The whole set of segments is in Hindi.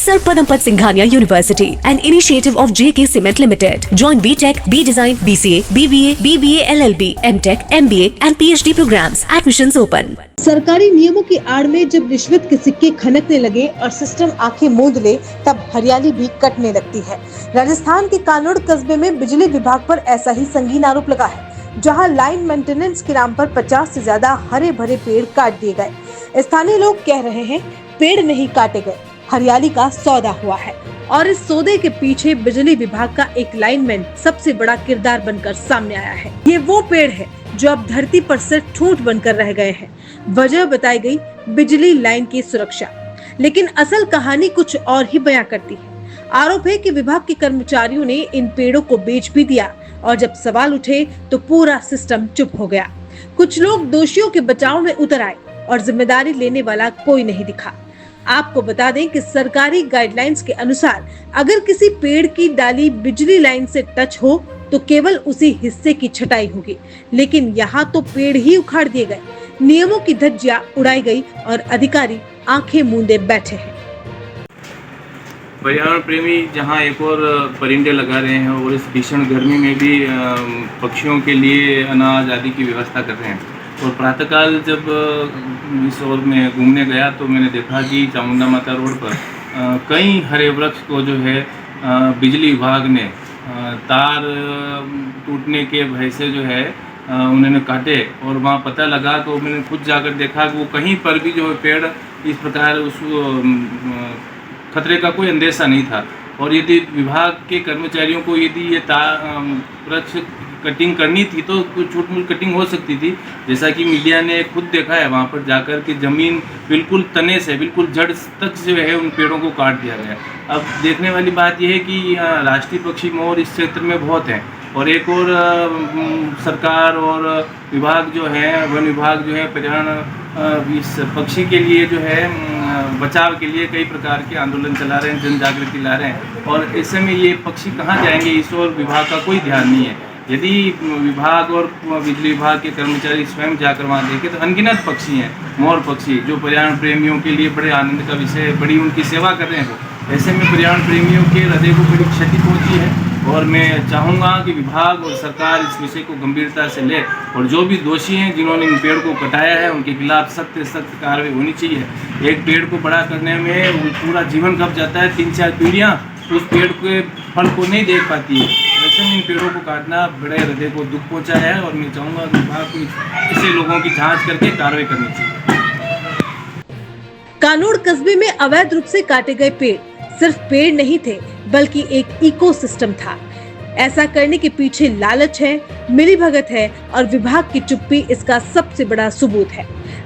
Sarpadampat Singhania University, an initiative of JK Cement Limited. Join BTech, B Design, BCA, BBA, BBA LLB, MTech, MBA and PhD programs. Admissions open. सरकारी नियमों की आड़ में जब रिश्वत के सिक्के खनकने लगे और सिस्टम आंखें मूंद ले, तब हरियाली भी कटने लगती है। राजस्थान के कानोड़ कस्बे में बिजली विभाग पर ऐसा ही संगीन आरोप लगा है, जहां लाइन मेंटेनेंस के नाम पर 50 से ज्यादा हरे भरे पेड़ काट दिए गए। स्थानीय लोग कह रहे हैं, पेड़ नहीं काटे गए, हरियाली का सौदा हुआ है। और इस सौदे के पीछे बिजली विभाग का एक लाइनमैन सबसे बड़ा किरदार बनकर सामने आया है। ये वो पेड़ है जो अब धरती पर सिर्फ ठूंठ बनकर रह गए हैं। वजह बताई गई बिजली लाइन की सुरक्षा, लेकिन असल कहानी कुछ और ही बयां करती है। आरोप है कि विभाग के कर्मचारियों ने इन पेड़ों को बेच भी दिया और जब सवाल उठे तो पूरा सिस्टम चुप हो गया। कुछ लोग दोषियों के बचाव में उतर आए और जिम्मेदारी लेने वाला कोई नहीं दिखा। आपको बता दें कि सरकारी गाइडलाइंस के अनुसार अगर किसी पेड़ की डाली बिजली लाइन से टच हो तो केवल उसी हिस्से की छटाई होगी, लेकिन यहाँ तो पेड़ ही उखाड़ दिए गए, नियमों की धज्जियां उड़ाई गई और अधिकारी आंखें मूंदे बैठे हैं। पर्यावरण प्रेमी जहां एक और परिंदे लगा रहे हैं और इस भीषण गर्मी में भी पक्षियों के लिए अनाज आदि की व्यवस्था कर रहे हैं। और प्रातःकाल जब इस ओर में घूमने गया तो मैंने देखा कि चामुंडा माता रोड पर कई हरे वृक्ष को जो है बिजली विभाग ने तार टूटने के भय से जो है उन्होंने काटे। और वहाँ पता लगा तो मैंने खुद जाकर देखा कि वो कहीं पर भी जो है पेड़ इस प्रकार उस खतरे का कोई अंदेशा नहीं था। और यदि विभाग के कर्मचारियों को यदि ये वृक्ष कटिंग करनी थी तो कुछ छोटी मोटी कटिंग हो सकती थी, जैसा कि मीडिया ने खुद देखा है वहाँ पर जाकर कि ज़मीन बिल्कुल तने से बिल्कुल जड़ तक जो है उन पेड़ों को काट दिया गया। अब देखने वाली बात यह है कि राष्ट्रीय पक्षी मोर इस क्षेत्र में बहुत हैं और एक और सरकार और विभाग जो है वन विभाग जो है पर्यावरण इस पक्षी के लिए जो है बचाव के लिए कई प्रकार के आंदोलन चला रहे हैं, जन जागृति ला रहे हैं। और ऐसे में ये पक्षी कहाँ जाएंगे, इस ओर विभाग का कोई ध्यान नहीं है। यदि विभाग और बिजली विभाग के कर्मचारी स्वयं जाकर वहाँ देखें तो अनगिनत पक्षी हैं, मोर पक्षी, जो पर्यावरण प्रेमियों के लिए बड़े आनंद का विषय है, बड़ी उनकी सेवा कर रहे हैं। वो ऐसे में पर्यावरण प्रेमियों के हृदय को बड़ी क्षति पहुँची है। और मैं चाहूँगा कि विभाग और सरकार इस विषय को गंभीरता से ले और जो भी दोषी हैं जिन्होंने इन पेड़ को कटाया है उनके खिलाफ सख्त से सख्त कार्रवाई होनी चाहिए। एक पेड़ को बड़ा करने में पूरा जीवन कब जाता है, 3-4 पीढ़ियाँ उस पेड़ के फल को नहीं देख पाती है। वैसे में इन पेड़ों को काटना बड़े हृदय को दुख पहुँचाया है और मैं चाहूँगा कि विभाग को ऐसे लोगों की जाँच करके कार्रवाई करनी चाहिए। कानोड़ कस्बे में अवैध रूप से काटे गए पेड़ सिर्फ पेड़ नहीं थे बल्कि एक इकोसिस्टम था। ऐसा करने के पीछे लालच है, मिलीभगत है और विभाग की चुप्पी इसका सबसे बड़ा सबूत है।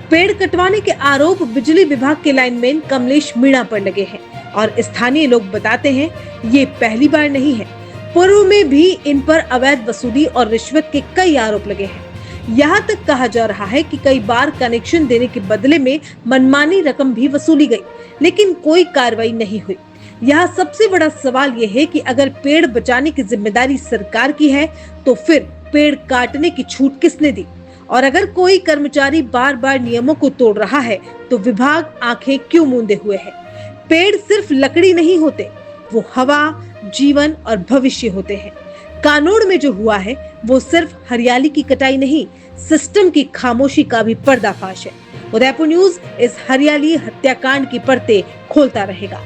पेड़ कटवाने के आरोप बिजली विभाग के लाइनमैन कमलेश मीणा पर लगे हैं और स्थानीय लोग बताते हैं ये पहली बार नहीं है। पूर्व में भी इन पर अवैध वसूली और रिश्वत के कई आरोप लगे हैं। यहाँ तक कहा जा रहा है कि कई बार कनेक्शन देने के बदले में मनमानी रकम भी वसूली गई, लेकिन कोई कार्रवाई नहीं हुई। यहाँ सबसे बड़ा सवाल ये है कि अगर पेड़ बचाने की जिम्मेदारी सरकार की है तो फिर पेड़ काटने की छूट किसने दी? और अगर कोई कर्मचारी बार बार नियमों को तोड़ रहा है तो विभाग आंखें क्यों मूंदे हुए है? पेड़ सिर्फ लकड़ी नहीं होते, वो हवा, जीवन और भविष्य होते हैं। कानोड़ में जो हुआ है वो सिर्फ हरियाली की कटाई नहीं, सिस्टम की खामोशी का भी पर्दाफाश है। उदयपुर न्यूज इस हरियाली हत्याकांड की परतें खोलता रहेगा।